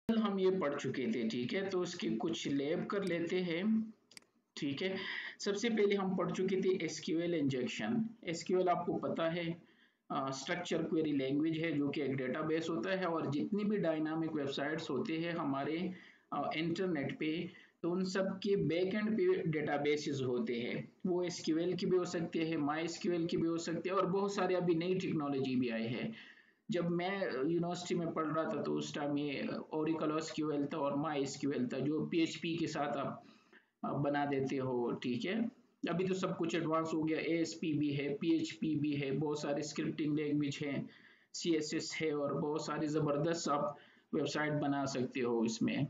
कल हम ये पढ़ चुके थे, ठीक है। तो उसके कुछ लैब कर लेते हैं, ठीक है। सबसे पहले हम पढ़ चुके थे एसक्यूएल इंजेक्शन। एसक्यूएल आपको पता है स्ट्रक्चर क्वेरी लैंग्वेज है, जो कि एक डेटाबेस होता है, और जितनी भी डायनामिक वेबसाइट्स होते हैं हमारे इंटरनेट पे, तो उन सब के बैक एंड पे डेटाबेसेस होते हैं। वो एसक्यूएल की भी हो सकते हैं, माई एसक्यूएल की भी हो सकती है, और बहुत सारे अभी नई टेक्नोलॉजी भी आई है। जब मैं यूनिवर्सिटी में पढ़ रहा था तो उस टाइम ये ओरेकल एसक्यूएल था और माई एसक्यूएल था, जो पीएचपी के साथ आप बना देते हो, ठीक है। अभी तो सब कुछ एडवांस हो गया, एएसपी भी है, पीएचपी भी है, बहुत सारे स्क्रिप्टिंग लैंग्वेज है, सीएसएस है, और बहुत सारी जबरदस्त आप वेबसाइट बना सकते हो इसमें।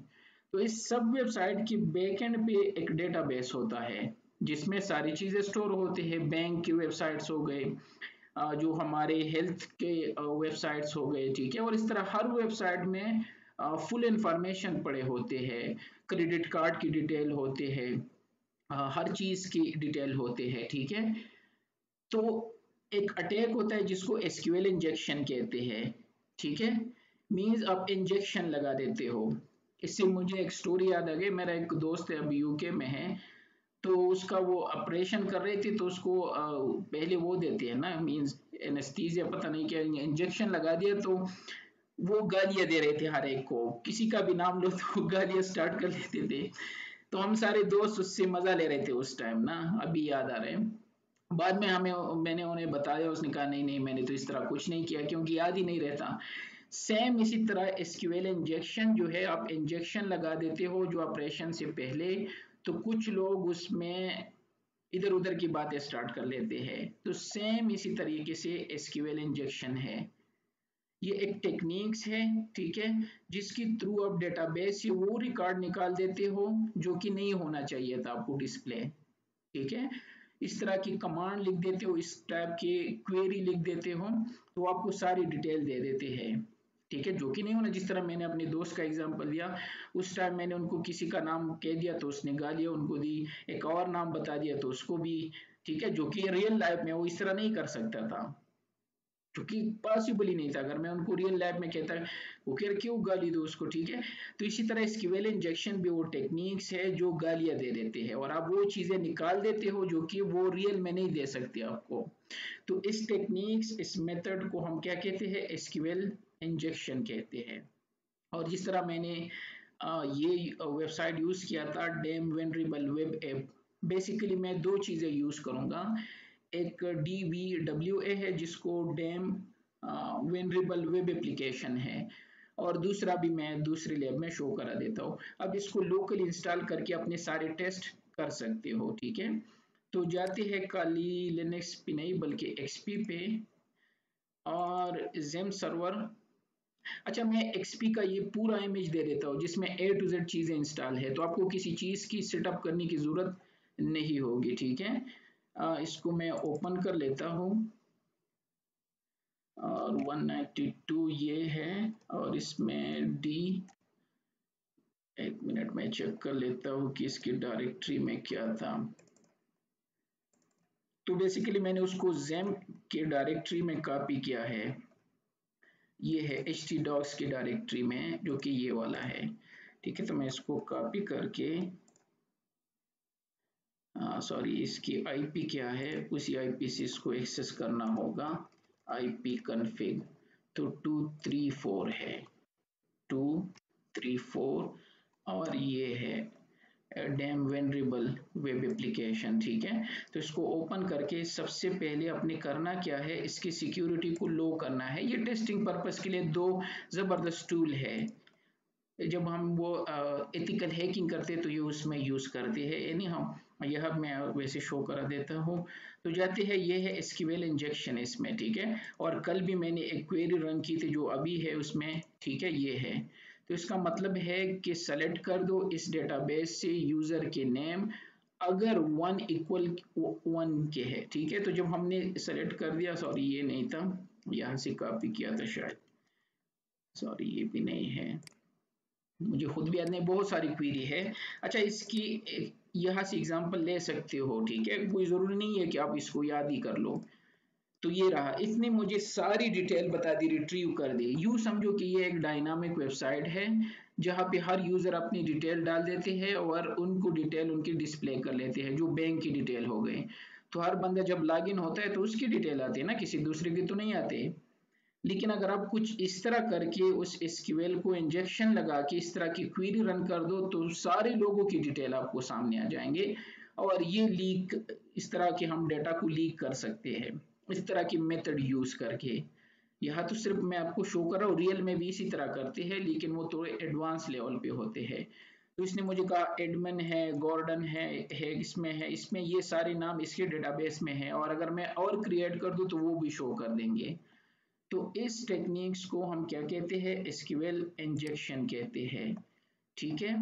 तो इस सब वेबसाइट की बैकएंड पे एक डेटाबेस होता है जिसमें सारी चीजें स्टोर होती है। बैंक की वेबसाइट्स हो गए, जो हमारे हेल्थ के वेबसाइट्स हो गए, ठीक है। और इस तरह हर वेबसाइट में फुल इंफॉर्मेशन पड़े होते हैं, क्रेडिट कार्ड की डिटेल होते हैं, हर चीज की डिटेल होते हैं, ठीक है। तो एक अटैक होता है जिसको एसक्यूएल इंजेक्शन कहते हैं, ठीक है। मींस आप इंजेक्शन लगा देते हो। इससे मुझे एक स्टोरी याद आ गई। मेरा एक दोस्त है, अभी यूके में है, तो उसका वो ऑपरेशन कर रहे थे, तो उसको पहले वो देते हैं ना, मींस एनेस्थीसिया, पता नहीं क्या इंजेक्शन लगा दिया, तो वो गालियां दे रहे थे हर एक को, किसी का भी नाम लो तो गालियां स्टार्ट कर लेते थे। तो हम सारे दोस्त उससे मजा ले रहे थे उस टाइम ना, अभी याद आ रहे हैं। बाद में हमें मैंने उन्हें बताया, उसने कहा नहीं नहीं, मैंने तो इस तरह कुछ नहीं किया, क्योंकि याद ही नहीं रहता। सेम इसी तरह एसक्यूएल इंजेक्शन जो है, आप इंजेक्शन लगा देते हो जो ऑपरेशन से पहले, तो कुछ लोग उसमें इधर उधर की बातें स्टार्ट कर लेते हैं। तो सेम इसी तरीके से एसक्यूएल इंजेक्शन है। ये एक टेक्निक्स है, ठीक है, जिसके थ्रू आप डेटाबेस से वो रिकॉर्ड निकाल देते हो जो कि नहीं होना चाहिए था आपको डिस्प्ले, ठीक है। इस तरह की कमांड लिख देते हो, इस टाइप की क्वेरी लिख देते हो, तो आपको सारी डिटेल दे देते हैं, ठीक है, जो कि नहीं होना। जिस तरह मैंने अपने दोस्त का एग्जांपल दिया, उस टाइम मैंने उनको किसी का नाम कह दिया तो उसने गालियां उनको दी, एक और नाम बता दिया तो उसको भी, ठीक है, जो कि रियल लाइफ में वो इस तरह नहीं कर सकता था, क्योंकि पॉसिबल ही नहीं था। अगर मैं उनको रियल लाइफ में कहता वो कह क्यों गाली दो उसको, ठीक है। तो इसी तरह एसक्यूएल इंजेक्शन भी वो टेक्निक्स है जो गालियां दे देते हैं, और आप वो चीजें निकाल देते हो जो कि वो रियल में नहीं दे सकते आपको। तो इस टेक्निक्स, इस मेथड को हम क्या कहते हैं, एसक्यूएल इंजेक्शन कहते हैं। और जिस तरह मैंने ये वेबसाइट यूज किया था, damn vulnerable web app, basically मैं दो चीजें यूज करूंगा। एक DVWA है जिसको डैम वेनरेबल वेब एप्लीकेशन है, और दूसरा भी मैं दूसरे लैब में शो करा देता हूँ। अब इसको लोकल इंस्टॉल करके अपने सारे टेस्ट कर सकते हो, ठीक है। तो जाते हैं खाली लिनक्स पे नहीं बल्कि एक्सपी पे, और जेम सर्वर। अच्छा, मैं एक्सपी का ये पूरा इमेज दे देता हूँ जिसमें A to Z चीजें इंस्टॉल है, तो आपको किसी चीज की सेटअप करने की जरूरत नहीं होगी, ठीक है। इसको मैं ओपन कर लेता हूँ, और 192 ये है, और इसमें डी, एक मिनट में चेक कर लेता हूँ कि इसकी डायरेक्टरी में क्या था। तो बेसिकली मैंने उसको जेम के डायरेक्टरी में कॉपी किया है, ये है htdocs की डायरेक्टरी में, जो कि ये वाला है, ठीक है। तो मैं इसको कॉपी करके, सॉरी, इसकी आईपी क्या है, उसी आईपी से इसको एक्सेस करना होगा, आईपी कॉन्फ़िग, तो 234 है, 234, और ये है डैम वेनरेबल वेब एप्लीकेशन, ठीक है। तो इसको ओपन करके सबसे पहले अपने करना क्या है, इसकी सिक्योरिटी को लो करना है। ये टेस्टिंग पर्पस के लिए दो जबरदस्त टूल है, जब हम वो एथिकल हैकिंग करते हैं तो ये उसमें यूज करते हैं, यानी हम यह मैं वैसे शो करा देता हूँ। तो जाते हैं, ये है एसक्यूएल इंजेक्शन इसमें, ठीक है। और कल भी मैंने एक क्वेरी रन की थी जो अभी है उसमें, ठीक है, ये है। तो इसका मतलब है कि सेलेक्ट कर दो इस डेटाबेस से यूजर के नेम, अगर 1 = 1 के है, ठीक है। तो जब हमने सेलेक्ट कर दिया, सॉरी ये नहीं था, यहाँ से कॉपी किया था शायद, सॉरी ये भी नहीं है, मुझे खुद भी याद नहीं, बहुत सारी क्वेरी है। अच्छा, इसकी यहाँ से एग्जांपल ले सकते हो, ठीक है, कोई जरूरी नहीं है कि आप इसको याद ही कर लो। तो ये रहा, इसने मुझे सारी डिटेल बता दी, रिट्रीव कर दी। यूं समझो कि ये एक डायनामिक वेबसाइट है जहाँ पे हर यूजर अपनी डिटेल डाल देते हैं और उनको डिटेल उनकी डिस्प्ले कर लेते हैं, जो बैंक की डिटेल हो गई। तो हर बंदा जब लॉगिन होता है तो उसकी डिटेल आती है ना, किसी दूसरे की तो नहीं आती। लेकिन अगर आप कुछ इस तरह करके उस एसक्यूएल को इंजेक्शन लगा के इस तरह की क्वेरी रन कर दो तो सारे लोगों की डिटेल आपको सामने आ जाएंगे। और ये लीक, इस तरह के हम डेटा को लीक कर सकते हैं इस तरह की मेथड यूज करके। यहाँ तो सिर्फ मैं आपको शो कर रहा हूँ, रियल में भी इसी तरह करते हैं लेकिन वो थोड़े एडवांस लेवल पे होते हैं। तो इसने मुझे कहा एडमिन है, गॉर्डन है इसमें ये सारे नाम इसके डेटाबेस में है, और अगर मैं और क्रिएट कर दूं तो वो भी शो कर देंगे। तो इस टेक्निक्स को हम क्या कहते हैं, एसक्यूएल इंजेक्शन कहते हैं। ठीक है।